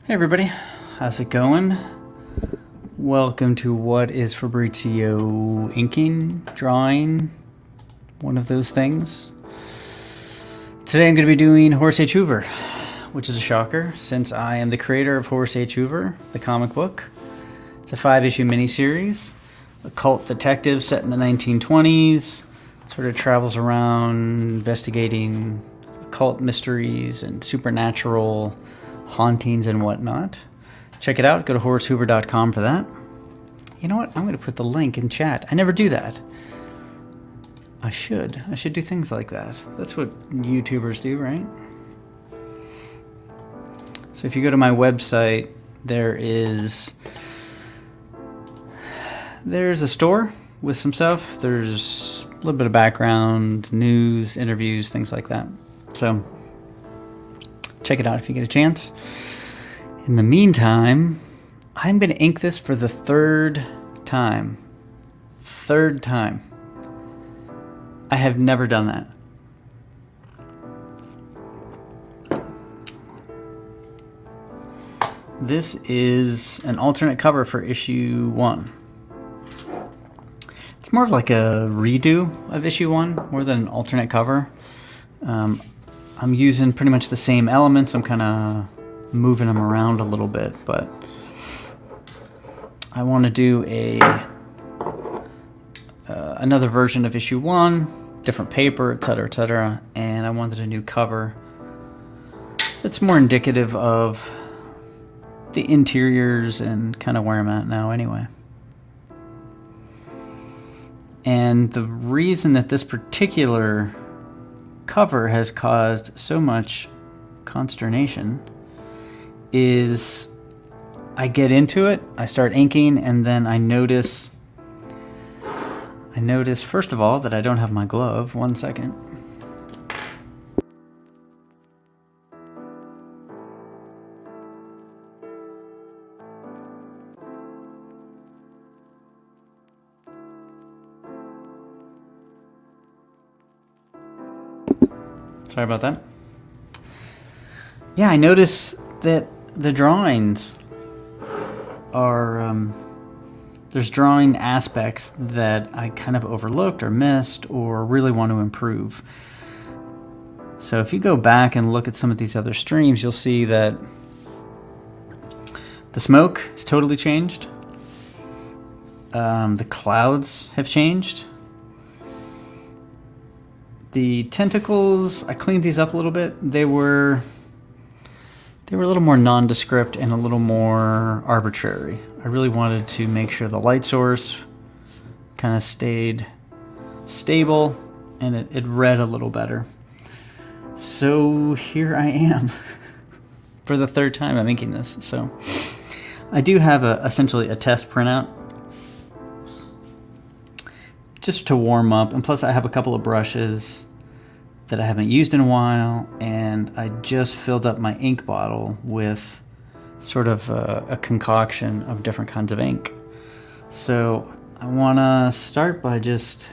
Hey everybody, how's it going? Welcome to what is Fabrizio inking, drawing, one of those things. Today I'm going to be doing Horace H. Hoover, which is a shocker since I am the creator of Horace H. Hoover, the comic book. It's a 5-issue miniseries, a cult detective set in the 1920s, sort of travels around investigating occult mysteries and supernatural hauntings and whatnot. Check it out. Go to HoraceHoover.com for that. You know what? I'm going to put the link in chat. I never do that. I should. I should do things like that. That's what YouTubers do, right? So if you go to my website, there's a store with some stuff. There's a little bit of background, news, interviews, things like that. So check it out if you get a chance. In the meantime, I'm going to ink this for the third time. Third time. I have never done that. This is an alternate cover for issue 1. It's more of like a redo of issue 1, more than an alternate cover. I'm using pretty much the same elements. I'm kind of moving them around a little bit, but I want to do another version of issue 1, different paper, etc., and I wanted a new cover that's more indicative of the interiors and kind of where I'm at now anyway. And the reason that this particular cover has caused so much consternation is I get into it, I start inking, and then I notice first of all that I don't have my glove. 1 second. Sorry about that. Yeah, I notice that the drawings are, there's drawing aspects that I kind of overlooked or missed or really want to improve. So if you go back and look at some of these other streams, you'll see that the smoke is totally changed. The clouds have changed. The tentacles, I cleaned these up a little bit. They were a little more nondescript and a little more arbitrary. I really wanted to make sure the light source kind of stayed stable and it read a little better. So here I am. For the third time I'm inking this. So I do have essentially a test printout just to warm up, and plus I have a couple of brushes that I haven't used in a while, and I just filled up my ink bottle with sort of a concoction of different kinds of ink. So I want to start by just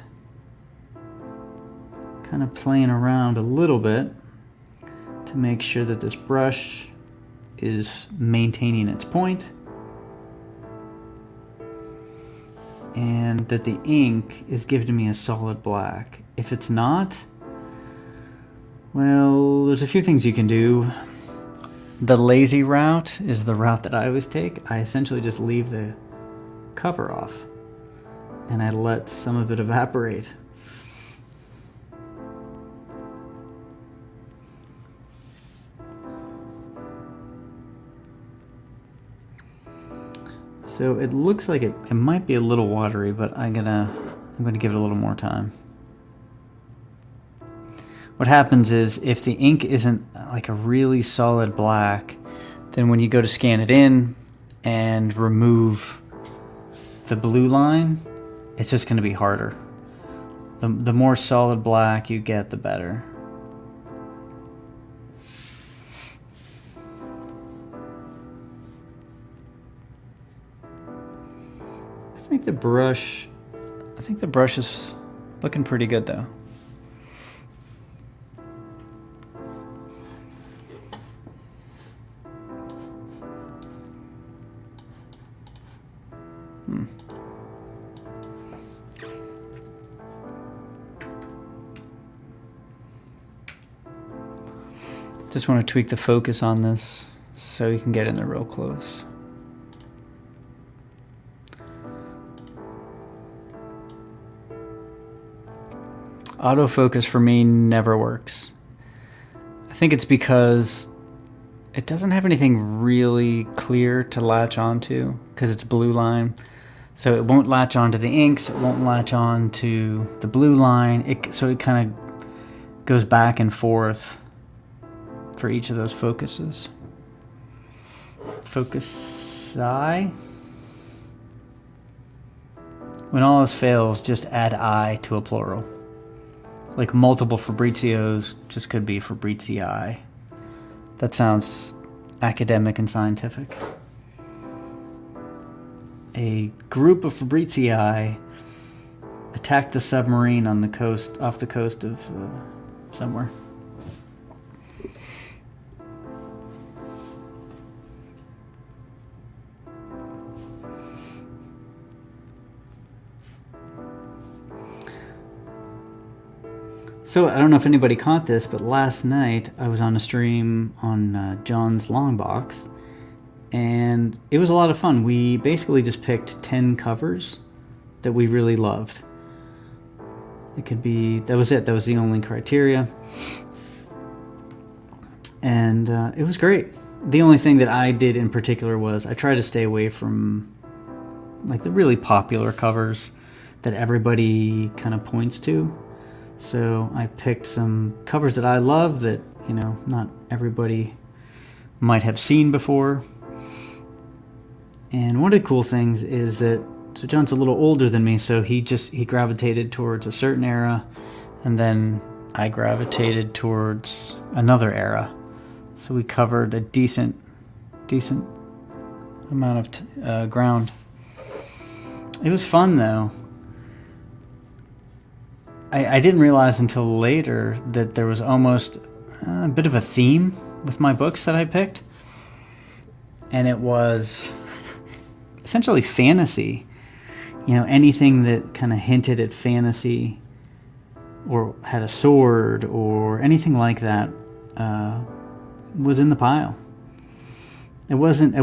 kind of playing around a little bit to make sure that this brush is maintaining its point and that the ink is giving me a solid black. If it's not, well, there's a few things you can do. The lazy route is the route that I always take. I essentially just leave the cover off and I let some of it evaporate. So it looks like it might be a little watery, but I'm gonna give it a little more time. What happens is if the ink isn't like a really solid black, then when you go to scan it in and remove the blue line, it's just going to be harder. The more solid black you get, the better. I think the brush is looking pretty good though. Just want to tweak the focus on this so you can get in there real close. Autofocus for me never works. I think it's because it doesn't have anything really clear to latch onto because it's blue line. So it won't latch onto the inks, it won't latch onto the blue line. So it kind of goes back and forth for each of those focuses. Focus I. When all else fails, just add I to a plural. Like multiple Fabrizios just could be Fabrizii. That sounds academic and scientific. A group of Fabrizii attacked the submarine on the coast, off the coast of somewhere. So I don't know if anybody caught this, but last night I was on a stream on John's Longbox, and it was a lot of fun. We basically just picked 10 covers that we really loved. It could be, that was it. That was the only criteria. And it was great. The only thing that I did in particular was I tried to stay away from like the really popular covers that everybody kind of points to. So I picked some covers that I love that, you know, not everybody might have seen before. And one of the cool things is that, so John's a little older than me, so he gravitated towards a certain era, and then I gravitated towards another era. So we covered a decent amount of ground. It was fun though. I didn't realize until later that there was almost a bit of a theme with my books that I picked. And it was essentially fantasy. You know, anything that kind of hinted at fantasy or had a sword or anything like that was in the pile. It wasn't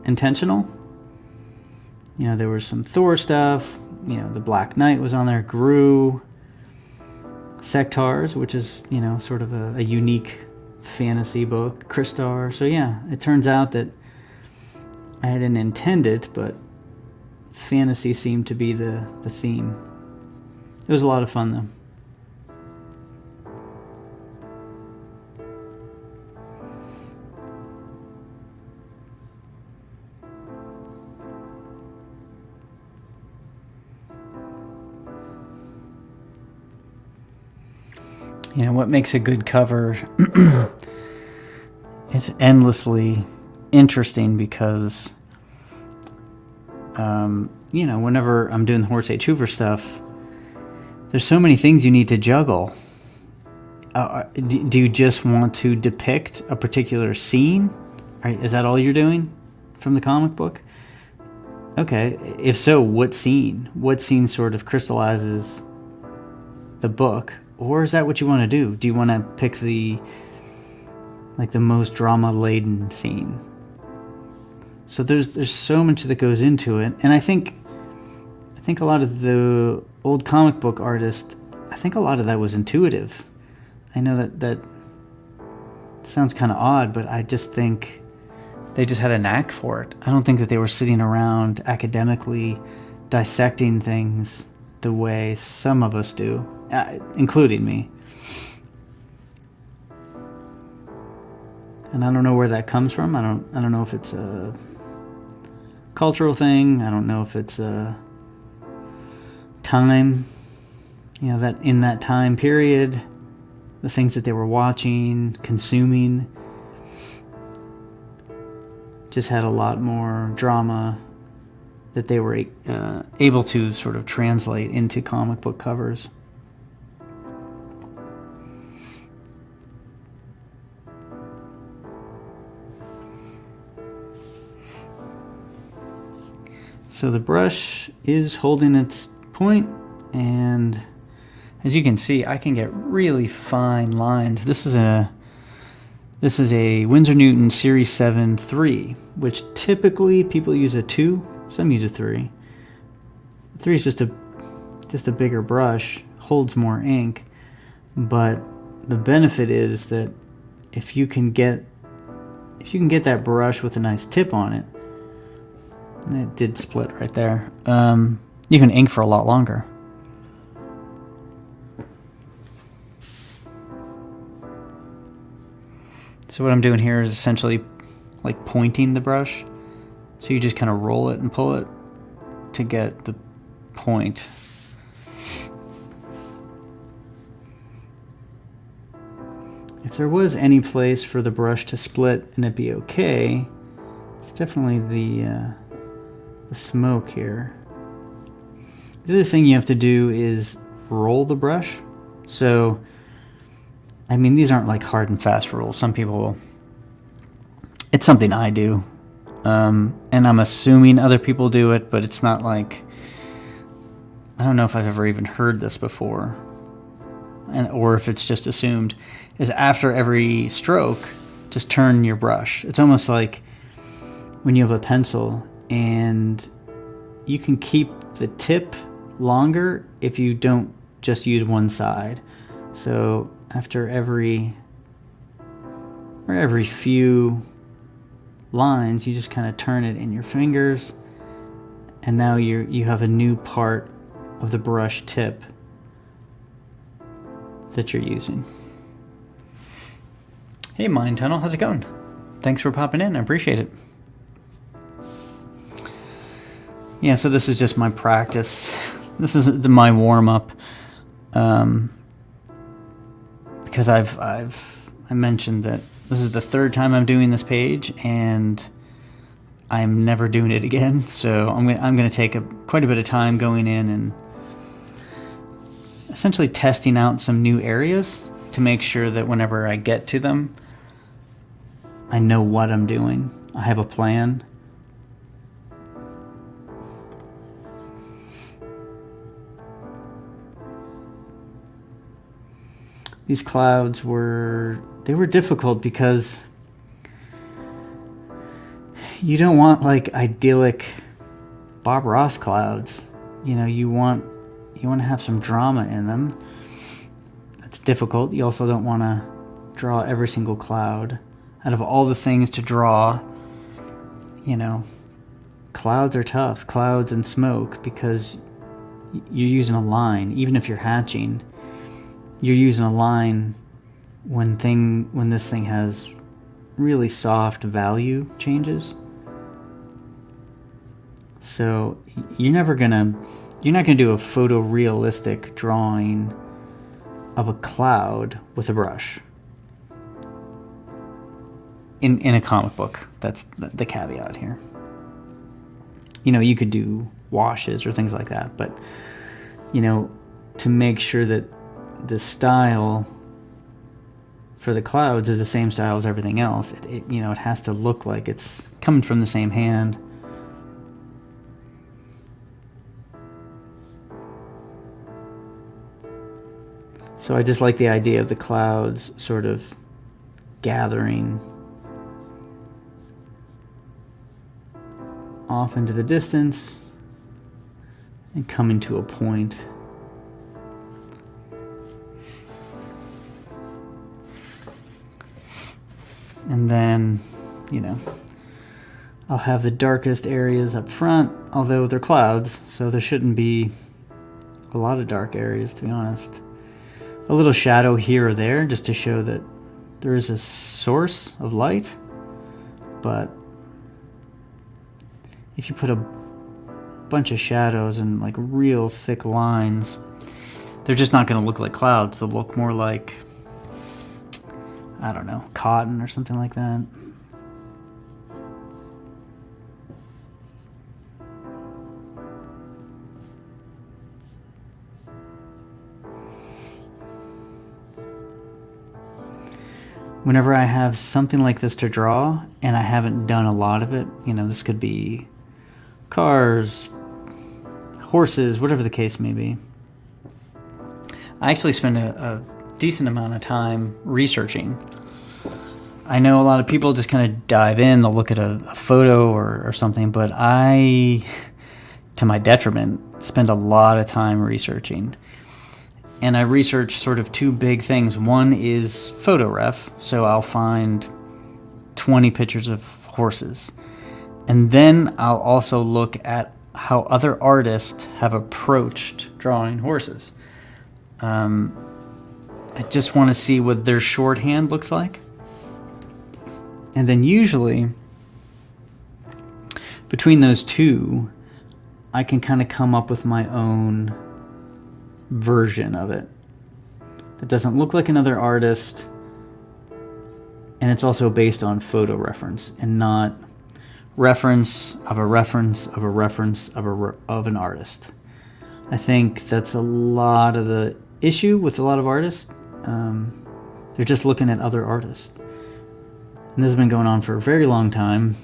intentional. You know, there was some Thor stuff. You know, the Black Knight was on there, Gru, Sectars, which is, you know, sort of a unique fantasy book, Kristar. So yeah, it turns out that I didn't intend it, but fantasy seemed to be the theme. It was a lot of fun though. You know, what makes a good cover is endlessly interesting because, you know, whenever I'm doing the Horace H. Hoover stuff, there's so many things you need to juggle. Do you just want to depict a particular scene? Is that all you're doing from the comic book? Okay, if so, what scene? What scene sort of crystallizes the book? Or is that what you want to do? Do you want to pick the most drama-laden scene? So there's so much that goes into it, and I think a lot of the old comic book artists, I think a lot of that was intuitive. I know that sounds kind of odd, but I just think they just had a knack for it. I don't think that they were sitting around academically dissecting things the way some of us do, including me. And I don't know where that comes from. I don't know if it's a cultural thing. I don't know if it's a time, you know, that in that time period, the things that they were watching, consuming, just had a lot more drama that they were able to sort of translate into comic book covers. So the brush is holding its point, and as you can see, I can get really fine lines. This is This is a Winsor Newton Series 7 3, which typically people use a 2, some use a 3. 3 is just a bigger brush, holds more ink, but the benefit is that if you can get that brush with a nice tip on it, and it did split right there, you can ink for a lot longer. So what I'm doing here is essentially like pointing the brush. So you just kind of roll it and pull it to get the point. If there was any place for the brush to split and it be okay, it's definitely the smoke here. The other thing you have to do is roll the brush. So I mean, these aren't like hard and fast rules. Some people will. It's something I do. And I'm assuming other people do it, but it's not like, I don't know if I've ever even heard this before, or if it's just assumed, is after every stroke, just turn your brush. It's almost like when you have a pencil and you can keep the tip longer if you don't just use one side. So after every few lines, you just kind of turn it in your fingers, and now you have a new part of the brush tip that you're using. Hey Mind Tunnel, how's it going? Thanks for popping in, I appreciate it. Yeah, so this is just my practice. This is my warm-up. Because I mentioned that this is the third time I'm doing this page, and I'm never doing it again. So I'm going to take quite a bit of time going in and essentially testing out some new areas to make sure that whenever I get to them, I know what I'm doing. I have a plan. These clouds were difficult because you don't want like idyllic Bob Ross clouds. You know, you want to have some drama in them. That's difficult. You also don't want to draw every single cloud. Out of all the things to draw, you know, clouds are tough. Clouds and smoke, because you're using a line. Even if you're hatching, you're using a line when this thing has really soft value changes. So you're not gonna do a photorealistic drawing of a cloud with a brush in a comic book. That's the caveat here. You know, you could do washes or things like that, but you know, to make sure that the style for the clouds is the same style as everything else, it has to look like it's coming from the same hand. So I just like the idea of the clouds sort of gathering off into the distance and coming to a point. And then, you know, I'll have the darkest areas up front, although they're clouds, so there shouldn't be a lot of dark areas, to be honest. A little shadow here or there, just to show that there is a source of light, but if you put a bunch of shadows and like real thick lines, they're just not going to look like clouds. They'll look more like, I don't know, cotton or something like that. Whenever I have something like this to draw and I haven't done a lot of it, you know, this could be cars, horses, whatever the case may be. I actually spend a decent amount of time researching. I know a lot of people just kind of dive in, they'll look at a photo or something, but I, to my detriment, spend a lot of time researching. And I research sort of two big things. One is photo ref, so I'll find 20 pictures of horses. And then I'll also look at how other artists have approached drawing horses. I just want to see what their shorthand looks like. And then usually, between those two, I can kind of come up with my own version of it that doesn't look like another artist, and it's also based on photo reference and not reference of a reference of a reference of an artist. I think that's a lot of the issue with a lot of artists. They're just looking at other artists. And this has been going on for a very long time.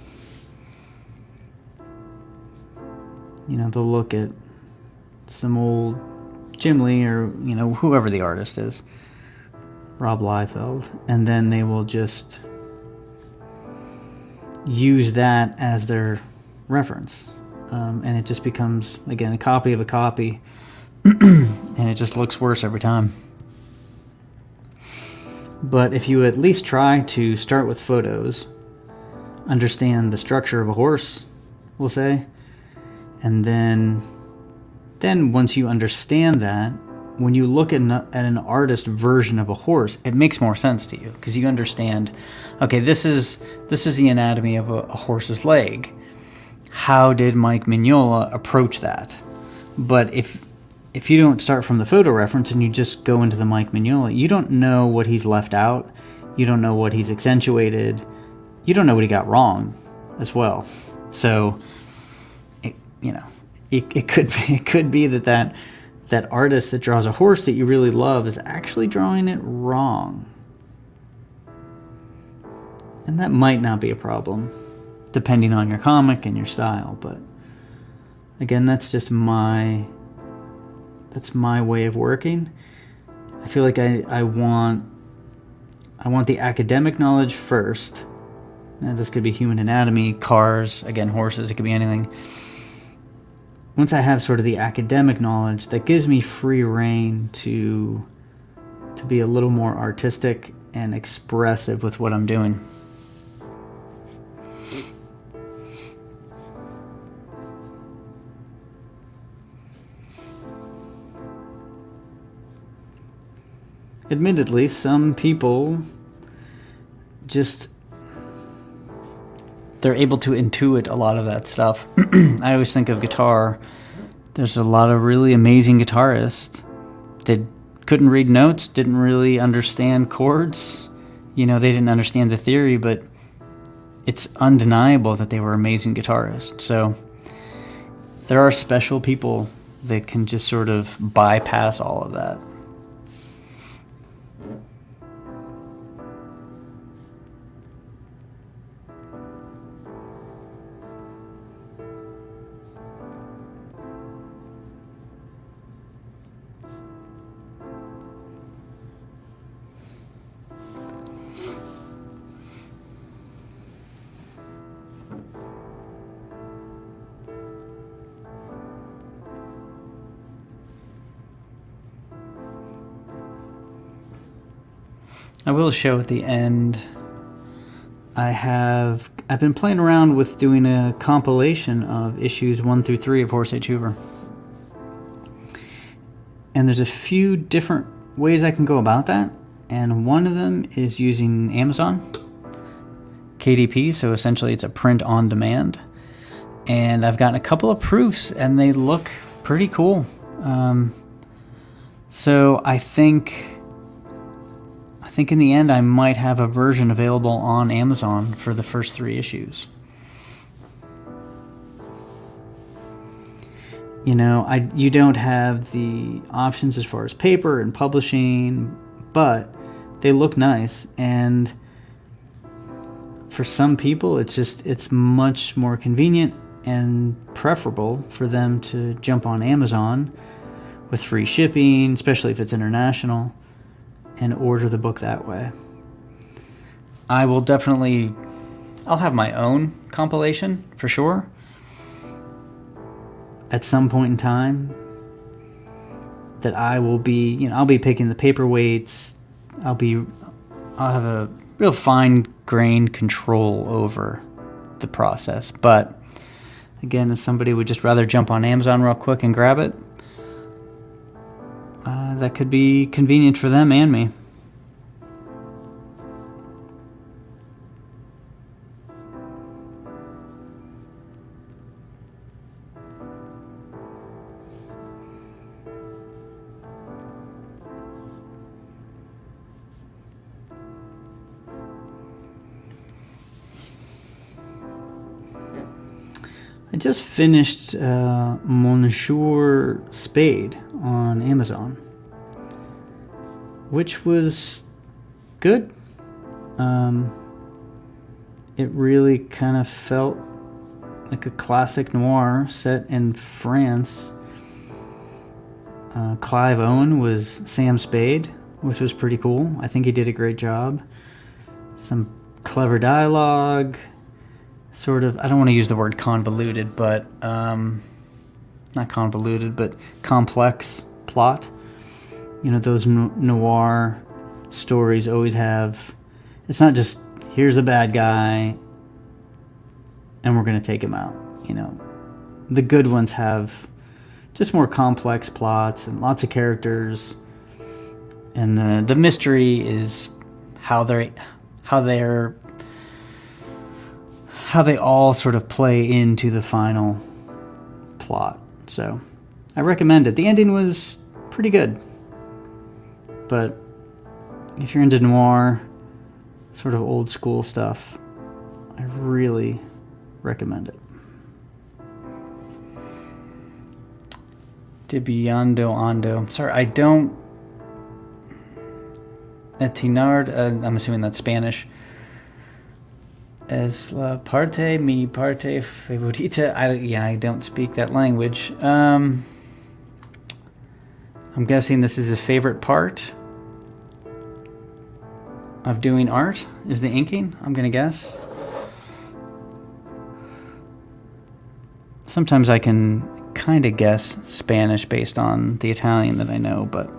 You know, they'll look at some old Jim Lee or, you know, whoever the artist is, Rob Liefeld, and then they will just use that as their reference. And it just becomes, again, a copy of a copy, and it just looks worse every time. But if you at least try to start with photos, understand the structure of a horse, we'll say, and then once you understand that, when you look at an artist version of a horse, it makes more sense to you because you understand, okay, this is the anatomy of a horse's leg. How did Mike Mignola approach that? But if you don't start from the photo reference and you just go into the Mike Mignola, you don't know what he's left out. You don't know what he's accentuated. You don't know what he got wrong as well. So, it could be that artist that draws a horse that you really love is actually drawing it wrong. And that might not be a problem, depending on your comic and your style. But again, that's just my way of working. I feel like I want the academic knowledge first. Now, this could be human anatomy, cars, again, horses, it could be anything. Once I have sort of the academic knowledge, that gives me free rein to be a little more artistic and expressive with what I'm doing. Admittedly, some people they're able to intuit a lot of that stuff. I always think of guitar. There's a lot of really amazing guitarists that couldn't read notes, didn't really understand chords. You know, they didn't understand the theory, but it's undeniable that they were amazing guitarists. So there are special people that can just sort of bypass all of that. I will show at the end, I've been playing around with doing a compilation of issues 1 through 3 of Horace H. Hoover. And there's a few different ways I can go about that. And one of them is using Amazon KDP, so essentially it's a print on demand. And I've gotten a couple of proofs and they look pretty cool. So I think in the end I might have a version available on Amazon for the first 3 issues. You know, you don't have the options as far as paper and publishing, but they look nice, and for some people it's much more convenient and preferable for them to jump on Amazon with free shipping, especially if it's international, and order the book that way. I will definitely, I'll have my own compilation for sure at some point in time that I will be, I'll be picking the paperweights. I'll have a real fine-grained control over the process. But again, if somebody would just rather jump on Amazon real quick and grab it, that could be convenient for them and me. I just finished Monsieur Spade on Amazon, which was good. It really kind of felt like a classic noir set in France. Clive Owen was Sam Spade, which was pretty cool. I think he did a great job. Some clever dialogue. Sort of, I don't want to use the word convoluted, but not convoluted, but complex plot. Those noir stories always have, it's not just, here's a bad guy and we're going to take him out. The good ones have just more complex plots and lots of characters. And the mystery is how they all sort of play into the final plot. So I recommend it. The ending was pretty good. But if you're into noir, sort of old school stuff, I really recommend it. Dibiando Ando. Sorry, I don't... Etinard, I'm assuming that's Spanish. Es la parte, mi parte favorita. I don't speak that language. I'm guessing this is a favorite part of doing art, is the inking, I'm going to guess. Sometimes I can kind of guess Spanish based on the Italian that I know, but...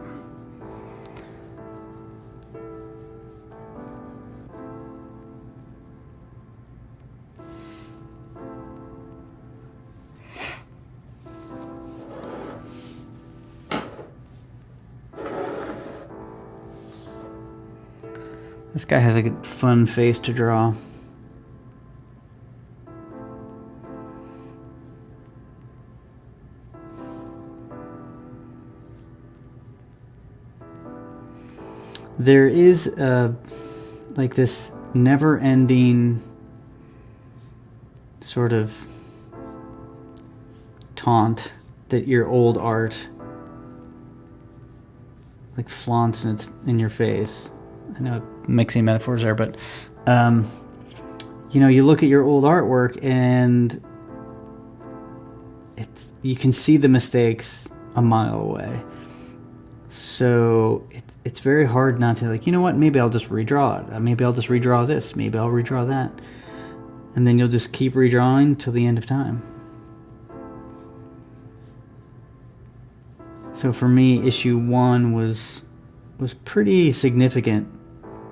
This guy has a fun face to draw. There is like this never-ending sort of taunt that your old art like flaunts in your face. I know mixing metaphors there, but you look at your old artwork and you can see the mistakes a mile away. So it's very hard not to maybe I'll just redraw it. Maybe I'll just redraw this. Maybe I'll redraw that. And then you'll just keep redrawing till the end of time. So for me, issue 1 was pretty significant,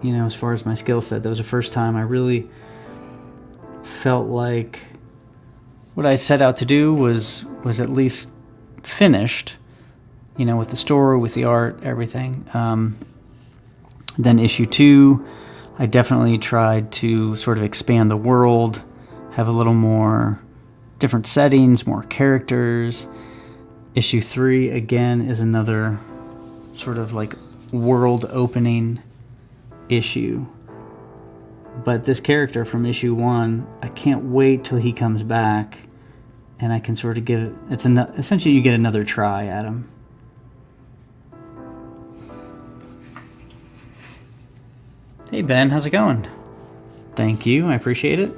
as far as my skill set. That was the first time I really felt like what I set out to do was at least finished, with the story, with the art, everything. Then issue 2, I definitely tried to sort of expand the world, have a little more different settings, more characters. Issue 3, again, is another sort of like world opening issue. But this character from issue 1, I can't wait till he comes back and I can sort of give it, essentially you get another try at him. Hey Ben, how's it going? Thank you, I appreciate it.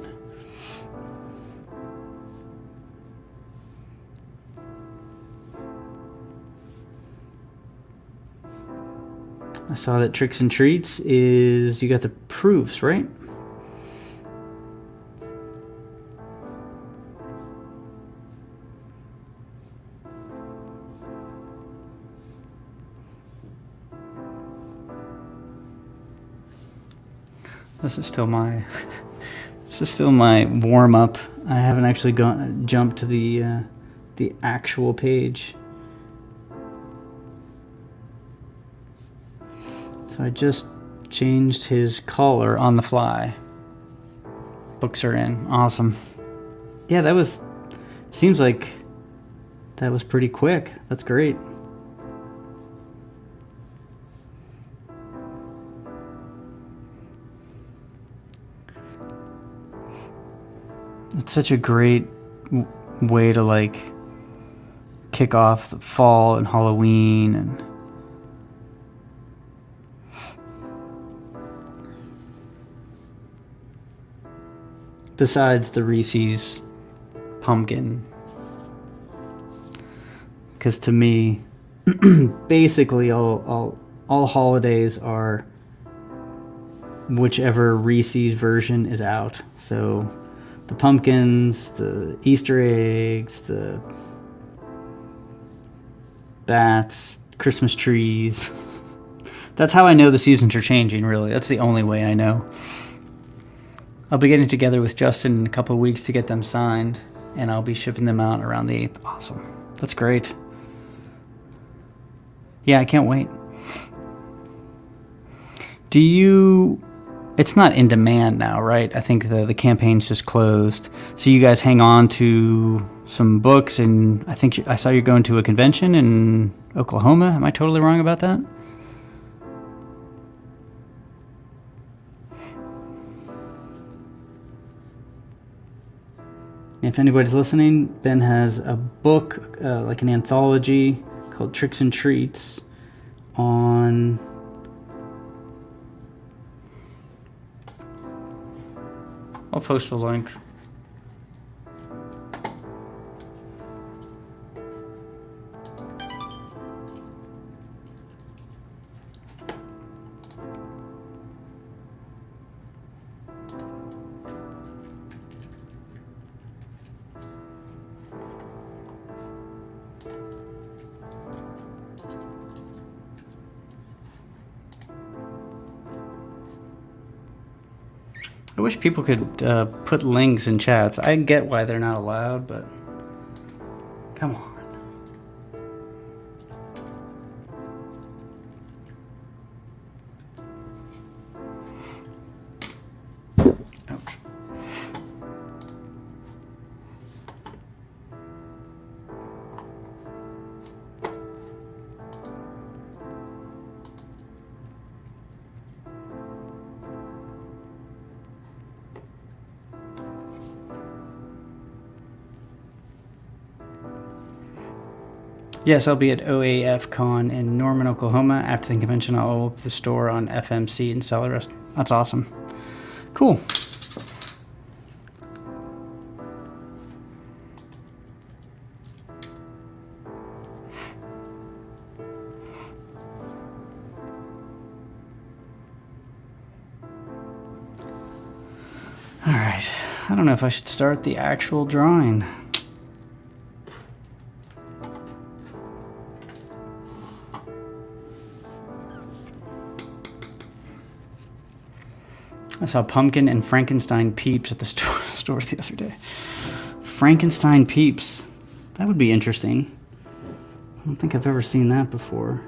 I saw that Tricks and Treats is, you got the proofs, right? This is still my this is still my warm up. I haven't actually jumped to the actual page. So I just changed his collar on the fly. Books are in. Awesome. Yeah, seems like that was pretty quick. That's great. It's such a great way to like kick off the fall and Halloween and besides the Reese's pumpkin, because to me basically all holidays are whichever Reese's version is out. So the pumpkins, the Easter eggs, the bats, Christmas trees. That's how I know the seasons are changing, really. That's the only way I know. I'll be getting together with Justin in a couple of weeks to get them signed, and I'll be shipping them out around the 8th. Awesome. That's great. Yeah, I can't wait. It's not in demand now, right? I think the campaign's just closed. So you guys hang on to some books, and I think I saw you're going to a convention in Oklahoma. Am I totally wrong about that? If anybody's listening, Ben has a book, like an anthology called Tricks and Treats on... I'll post the link. I wish people could put links in chats. I get why they're not allowed, but come on. Ouch. Yes, I'll be at OAFCon in Norman, Oklahoma. After the convention, I'll open the store on FMC and sell the rest. That's awesome. Cool. All right. I don't know if I should start the actual drawing. I saw Pumpkin and Frankenstein Peeps at the store the other day. Frankenstein Peeps. That would be interesting. I don't think I've ever seen that before.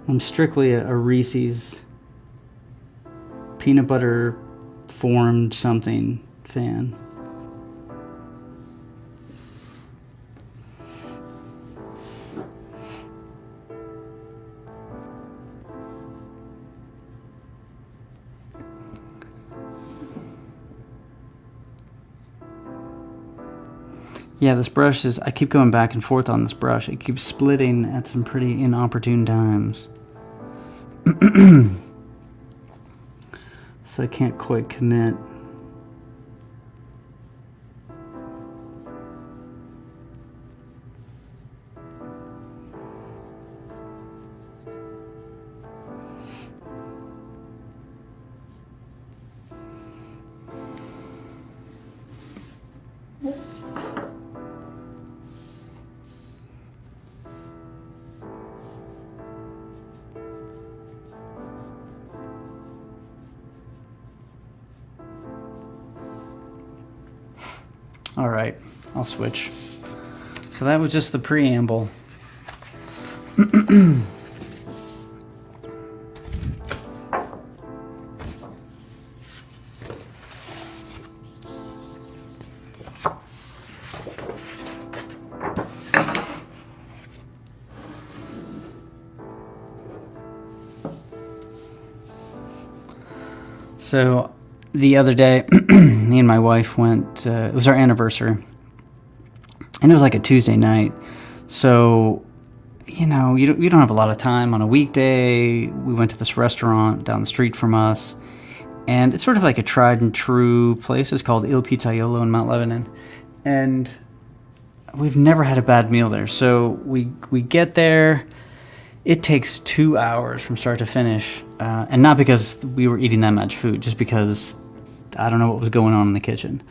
I'm strictly a Reese's peanut butter formed something fan. Yeah, this brush I keep going back and forth on this brush. It keeps splitting at some pretty inopportune times. So I can't quite commit. All right, I'll switch. So that was just the preamble. So the other day, me and my wife went, it was our anniversary, and it was like a Tuesday night. So, you know, you don't have a lot of time on a weekday. We went to this restaurant down the street from us, and it's sort of like a tried and true place. It's called Il Pizzaiolo in Mount Lebanon, and we've never had a bad meal there. So we get there. It takes 2 hours from start to finish, and not because we were eating that much food, just because I don't know what was going on in the kitchen.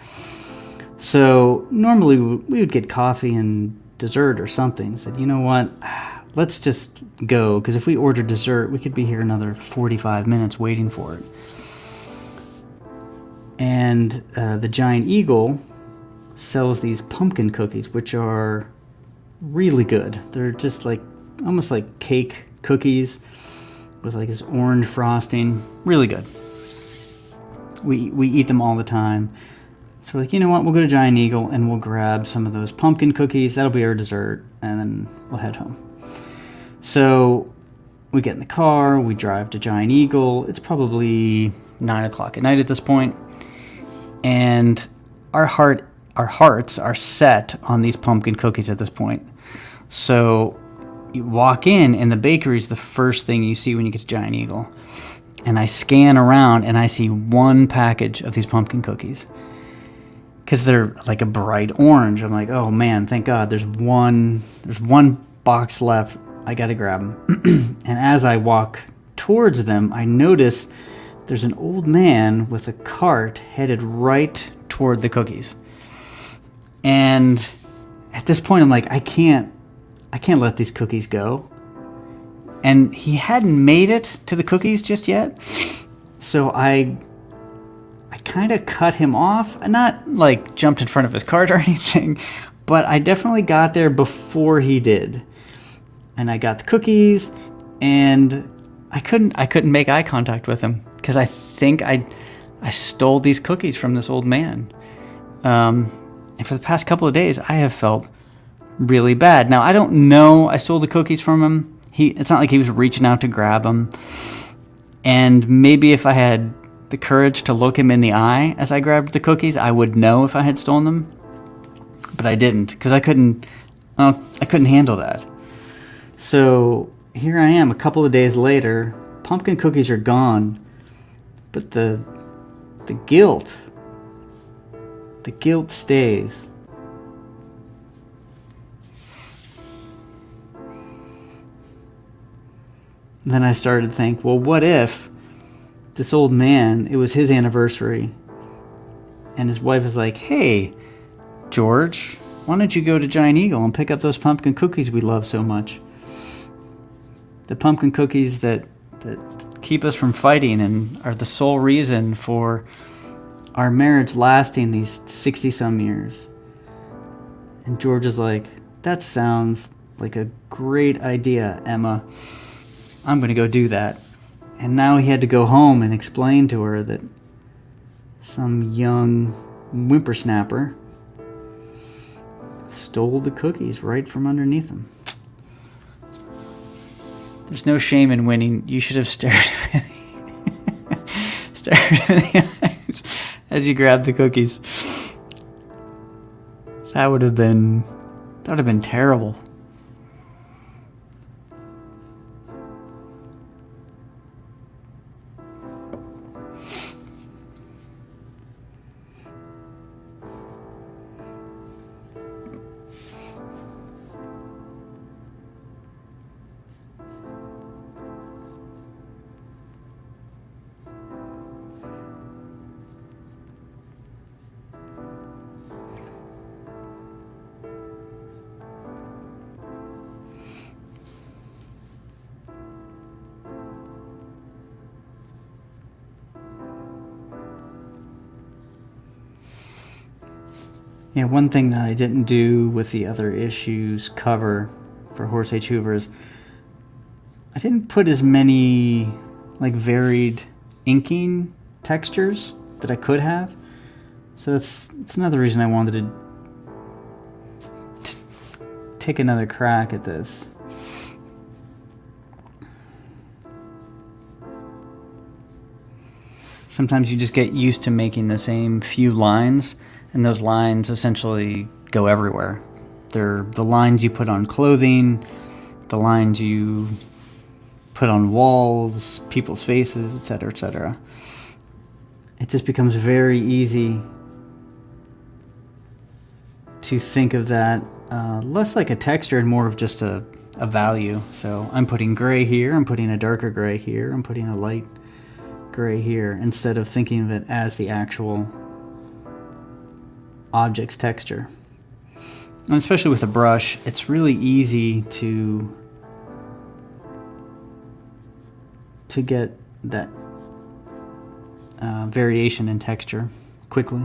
So normally we would get coffee and dessert or something. Said, you know what, let's just go, because if we order dessert, we could be here another 45 minutes waiting for it. And the Giant Eagle sells these pumpkin cookies, which are really good. They're just like almost like cake cookies with like this orange frosting. Really good. We eat them all the time. So we're like, you know what, we'll go to Giant Eagle and we'll grab some of those pumpkin cookies. That'll be our dessert, and then we'll head home. So we get in the car, we drive to Giant Eagle. It's probably 9 o'clock at night at this point, and our hearts are set on these pumpkin cookies at this point. So you walk in, and the bakery is the first thing you see when you get to Giant Eagle. And I scan around, and I see one package of these pumpkin cookies, because they're like a bright orange. I'm like, oh man, thank God. There's one box left. I got to grab them. And as I walk towards them, I notice there's an old man with a cart headed right toward the cookies. And at this point, I'm like, I can't let these cookies go. And he hadn't made it to the cookies just yet. So I kind of cut him off. I not like jumped in front of his cart or anything, but I definitely got there before he did. And I got the cookies, and I couldn't make eye contact with him, because I think I stole these cookies from this old man. And for the past couple of days, I have felt really bad. Now, I don't know I stole the cookies from him. It's not like he was reaching out to grab them. And maybe if I had the courage to look him in the eye as I grabbed the cookies, I would know if I had stolen them. But I didn't, because I couldn't handle that. So here I am a couple of days later. Pumpkin cookies are gone, but the guilt stays. Then I started to think, well, what if this old man, it was his anniversary, and his wife was like, hey, George, why don't you go to Giant Eagle and pick up those pumpkin cookies we love so much? The pumpkin cookies that keep us from fighting and are the sole reason for our marriage lasting these 60-some years. And George is like, that sounds like a great idea, Emma. I'm going to go do that. And now he had to go home and explain to her that some young whippersnapper stole the cookies right from underneath him. There's no shame in winning. You should have stared in the eyes as you grabbed the cookies. That would have been terrible. Yeah, one thing that I didn't do with the other issues cover for Horace H. Hoover is I didn't put as many like varied inking textures that I could have. So that's another reason I wanted to take another crack at this. Sometimes you just get used to making the same few lines, and those lines essentially go everywhere. They're the lines you put on clothing, the lines you put on walls, people's faces, etc., etc. It just becomes very easy to think of that less like a texture and more of just a value. So I'm putting gray here, I'm putting a darker gray here, I'm putting a light gray here, instead of thinking of it as the actual object's texture. And especially with a brush, it's really easy to get that variation in texture quickly.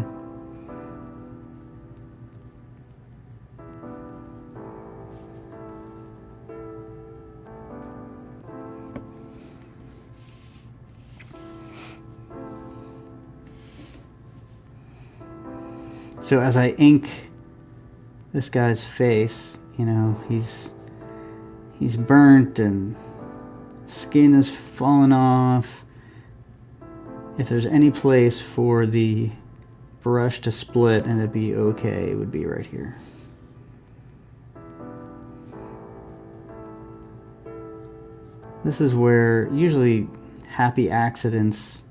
So as I ink this guy's face, you know, he's burnt and skin is falling off. If there's any place for the brush to split and it'd be okay, it would be right here. This is where usually happy accidents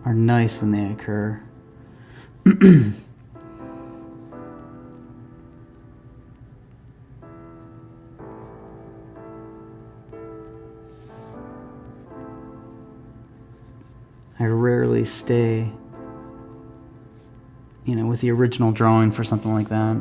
are nice when they occur. I rarely stay, you know, with the original drawing for something like that.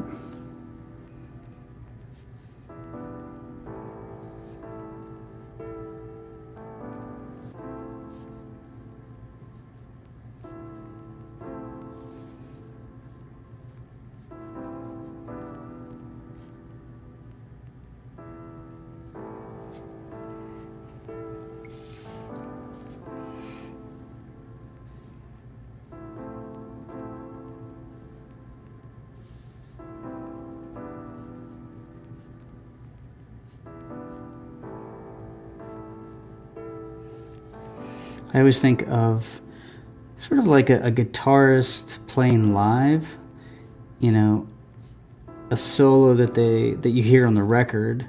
I always think of sort of like a guitarist playing live, you know, a solo that you hear on the record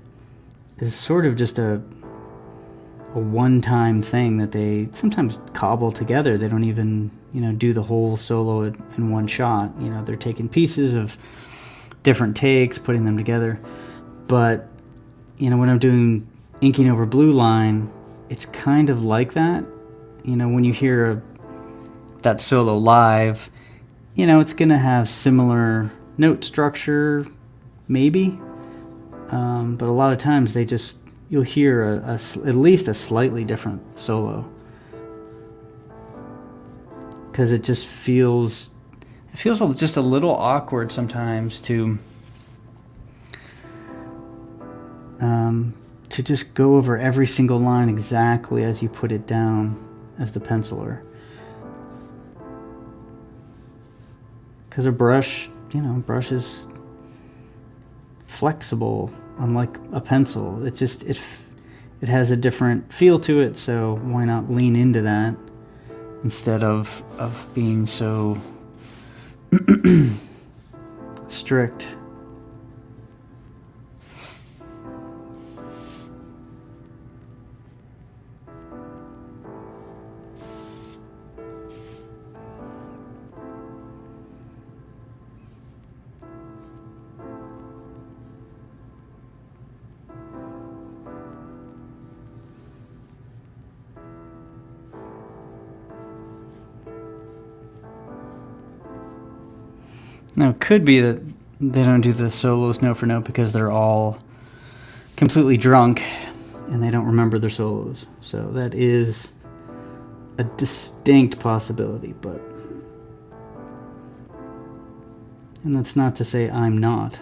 is sort of just a one-time thing that they sometimes cobble together. They don't even, you know, do the whole solo in one shot. You know, they're taking pieces of different takes, putting them together. But, you know, when I'm doing inking over blue line, it's kind of like that. You know, when you hear that solo live, you know, it's going to have similar note structure, maybe. But a lot of times you'll hear at least a slightly different solo. Because it just feels just a little awkward sometimes to just go over every single line exactly as you put it down as the penciler. Because a brush, you know, brush is flexible, unlike a pencil. It just, it has a different feel to it, so why not lean into that instead of being so strict. Now, it could be that they don't do the solos note for note because they're all completely drunk and they don't remember their solos. So that is a distinct possibility, but And that's not to say I'm not.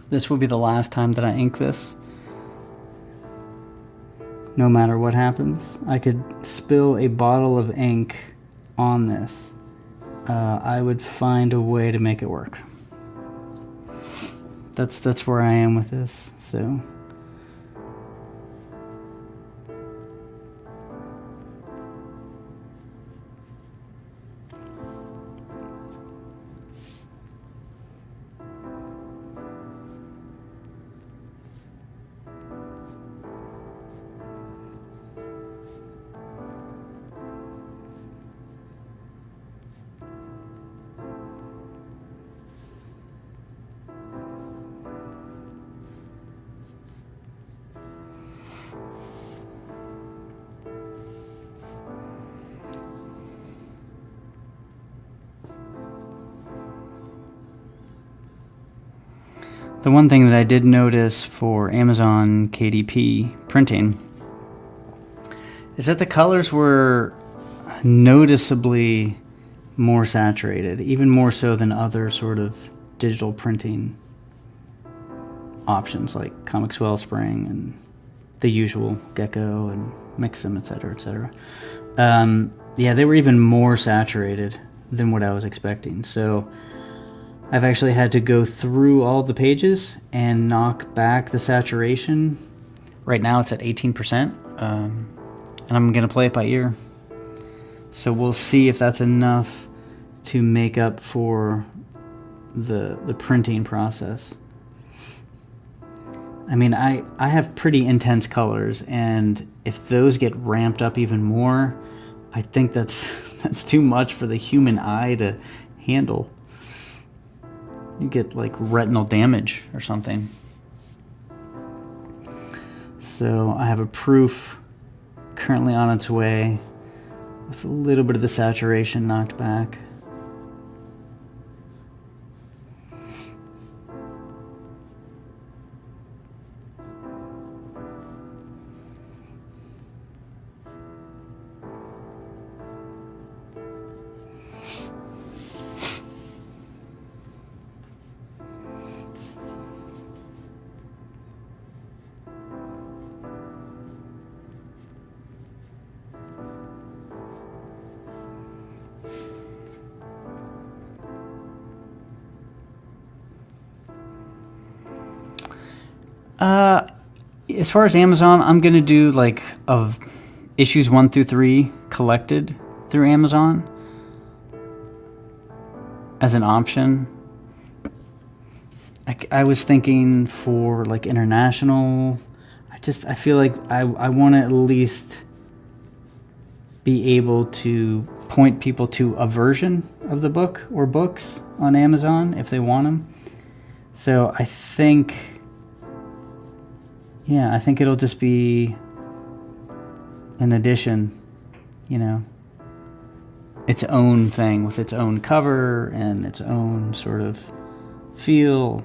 This will be the last time that I ink this. No matter what happens, I could spill a bottle of ink on this. I would find a way to make it work. That's where I am with this. So. The one thing that I did notice for Amazon KDP printing is that the colors were noticeably more saturated, even more so than other sort of digital printing options like Comics Wellspring and the usual Gecko and Mixam, etc., etc. Yeah, they were even more saturated than what I was expecting. So I've actually had to go through all the pages and knock back the saturation. Right now it's at 18%, and I'm going to play it by ear. So we'll see if that's enough to make up for the printing process. I mean, I have pretty intense colors, and if those get ramped up even more, I think that's too much for the human eye to handle. You get like retinal damage or something. So I have a proof currently on its way with a little bit of the saturation knocked back. As far as Amazon, I'm going to do like of issues 1 through 3 collected through Amazon as an option. I was thinking for like international, I feel like I want to at least be able to point people to a version of the book or books on Amazon if they want them. So I think it'll just be an addition, you know, its own thing with its own cover and its own sort of feel.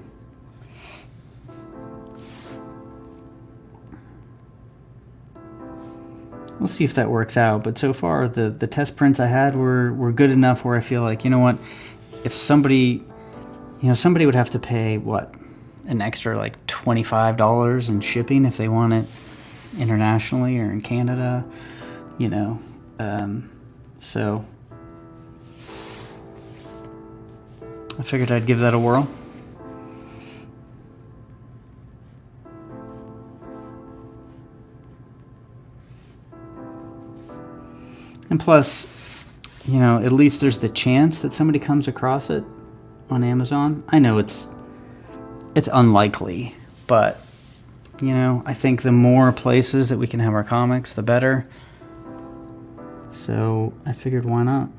We'll see if that works out, but so far the test prints I had were good enough where I feel like, you know what, if somebody would have to pay, what, an extra like $25 in shipping if they want it internationally or in Canada, you know, so I figured I'd give that a whirl. And plus, you know, at least there's the chance that somebody comes across it on Amazon. I know it's unlikely, but, you know, I think the more places that we can have our comics, the better. So I figured, why not?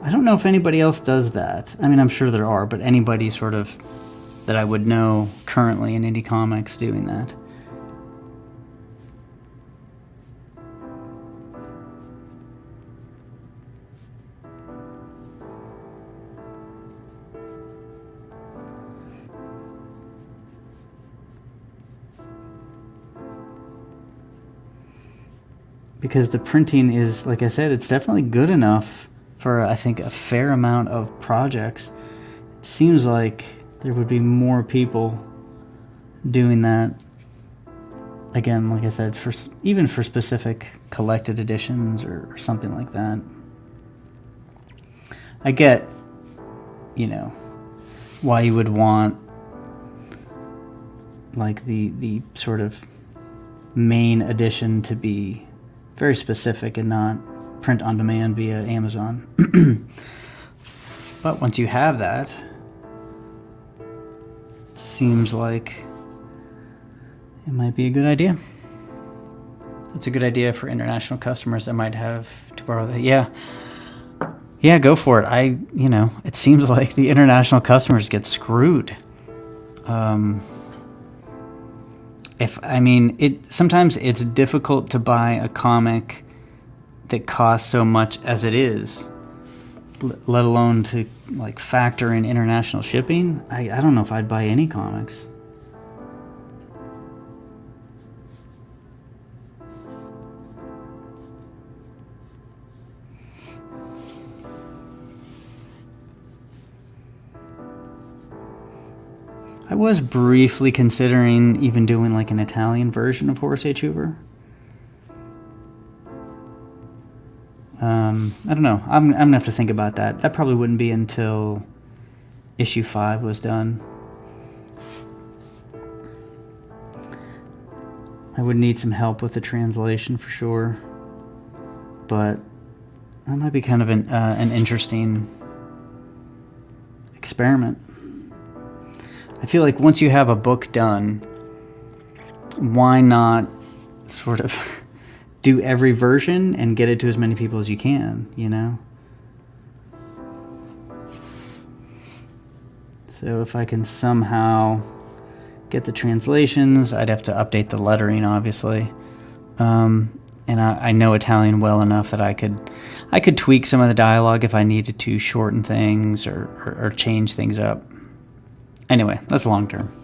I don't know if anybody else does that. I mean, I'm sure there are, but anybody sort of that I would know currently in indie comics doing that. Because the printing is, like I said, it's definitely good enough for, I think, a fair amount of projects. It seems like there would be more people doing that. Again, like I said, even for specific collected editions or something like that. I get, you know, why you would want like the sort of main edition to be very specific and not print on demand via Amazon. But once you have that, seems like it might be a good idea. It's a good idea for international customers that might have to borrow that. Yeah, go for it. You know, it seems like the international customers get screwed. Sometimes it's difficult to buy a comic that costs so much as it is, let alone to like factor in international shipping. I don't know if I'd buy any comics. I was briefly considering even doing like an Italian version of Horace H. Hoover. I don't know. I'm gonna have to think about that. That probably wouldn't be until issue 5 was done. I would need some help with the translation for sure, but that might be kind of an interesting experiment. I feel like once you have a book done, why not sort of do every version and get it to as many people as you can, you know? So if I can somehow get the translations, I'd have to update the lettering, obviously. And I know Italian well enough that I could tweak some of the dialogue if I needed to, shorten things or change things up. Anyway, that's long term.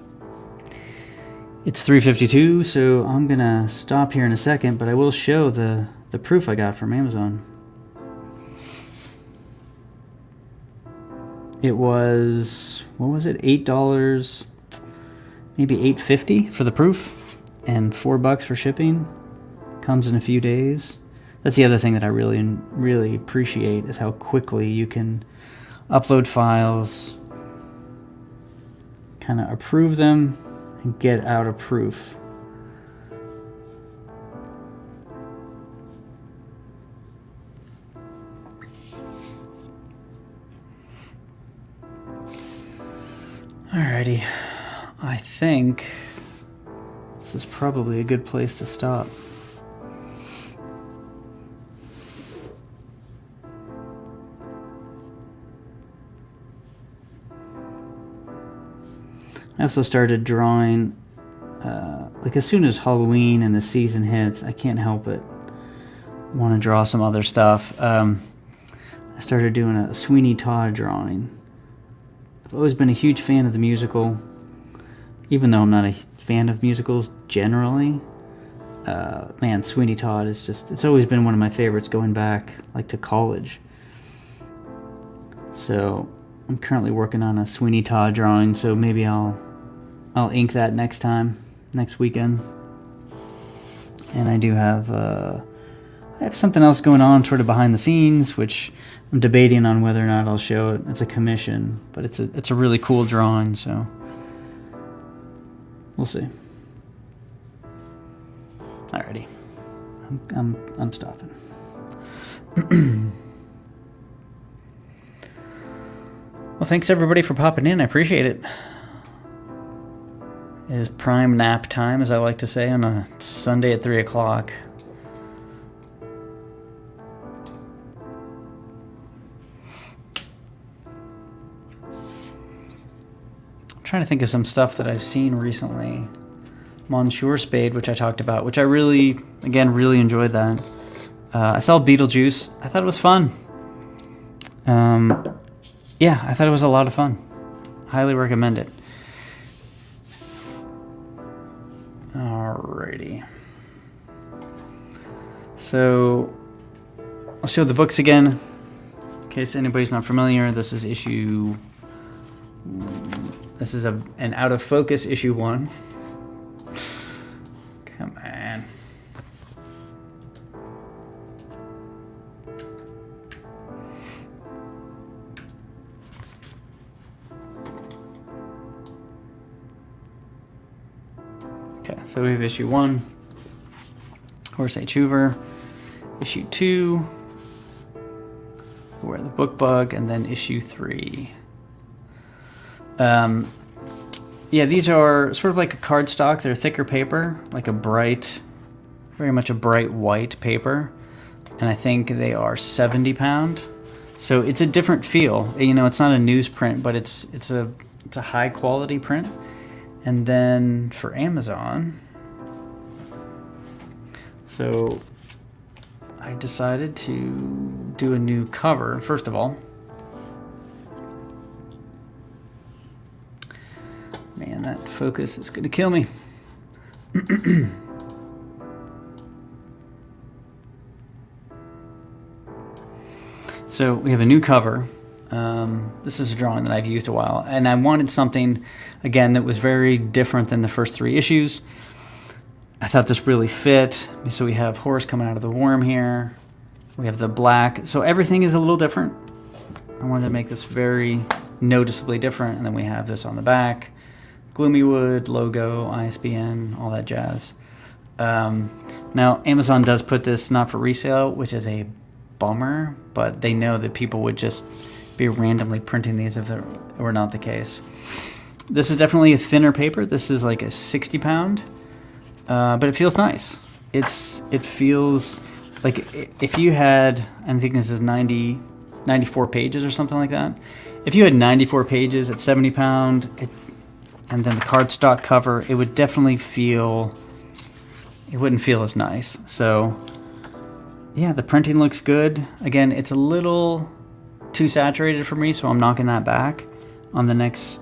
It's 3:52, so I'm gonna stop here in a second, but I will show the proof I got from Amazon. It was, what was it, $8, maybe $8.50 for the proof, and $4 for shipping. Comes in a few days. That's the other thing that I really appreciate, is how quickly you can upload files, kind of approve them, and get out a proof. Alrighty, I think this is probably a good place to stop. I also started drawing, like as soon as Halloween and the season hits, I can't help it. Want to draw some other stuff. I started doing a Sweeney Todd drawing. I've always been a huge fan of the musical, even though I'm not a fan of musicals generally. Man, Sweeney Todd is just, it's always been one of my favorites going back like to college. So I'm currently working on a Sweeney Todd drawing, so maybe I'll ink that next weekend. And I do have I have something else going on sort of behind the scenes, which I'm debating on whether or not I'll show it. It's a commission, but it's a really cool drawing, so we'll see. Alrighty. I'm stopping. Well, thanks everybody for popping in. I appreciate it. It is prime nap time, as I like to say, on a Sunday at 3 o'clock. I'm trying to think of some stuff that I've seen recently. Monsieur Spade, which I talked about, which I really enjoyed that. I saw Beetlejuice. I thought it was fun. Yeah, I thought it was a lot of fun. Highly recommend it. Alrighty. So, I'll show the books again. In case anybody's not familiar, this is issue... This is an out of focus issue 1. Come on. Okay, so we have issue 1, Horace H. Hoover, issue 2, Where the Book Bug, and then issue 3. Yeah, these are sort of like a cardstock. They're thicker paper, like very much a bright white paper. And I think they are 70 pound. So it's a different feel. You know, it's not a newsprint, but it's a high quality print. And then for Amazon, so I decided to do a new cover, first of all. Man, that focus is going to kill me. So we have a new cover. This is a drawing that I've used a while. And I wanted something, again, that was very different than the first 3 issues. I thought this really fit. So we have Horace coming out of the worm here. We have the black. So everything is a little different. I wanted to make this very noticeably different. And then we have this on the back. Gloomywood, logo, ISBN, all that jazz. Now, Amazon does put this not for resale, which is a bummer, but they know that people would just be randomly printing these if that were not the case. This is definitely a thinner paper. This is like a 60 pound, but it feels nice. It feels like if you had, I think this is 94 pages or something like that. If you had 94 pages at 70 pound, and then the cardstock cover, it would definitely it wouldn't feel as nice. So yeah, the printing looks good. Again, it's a little too saturated for me, so I'm knocking that back on the next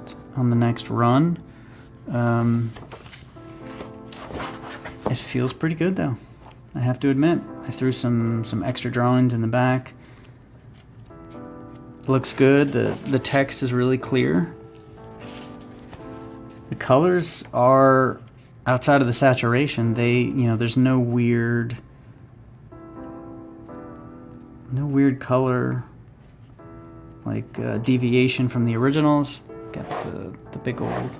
run. It feels pretty good though, I have to admit. I threw some extra drawings in the back. Looks good. The text is really clear. The colors are, outside of the saturation, there's no weird color, like deviation from the originals. Got the big old.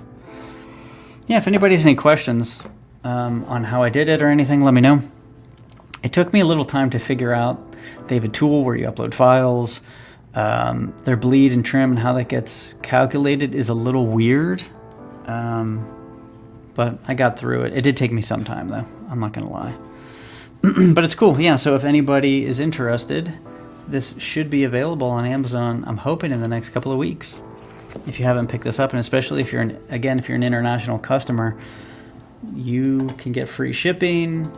Yeah, if anybody has any questions on how I did it or anything, let me know. It took me a little time to figure out. They have a tool where you upload files. Their bleed and trim and how that gets calculated is a little weird. But I got through it. It did take me some time though, I'm not gonna lie. But it's cool, yeah, so if anybody is interested, this should be available on Amazon, I'm hoping in the next couple of weeks. If you haven't picked this up, and especially if you're an international customer, you can get free shipping.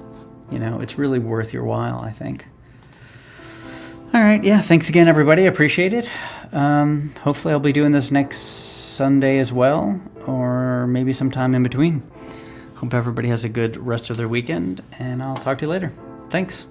You know, it's really worth your while, I think. All right, yeah, thanks again, everybody. I appreciate it. Hopefully I'll be doing this next Sunday as well, or maybe sometime in between. Hope everybody has a good rest of their weekend, and I'll talk to you later. Thanks.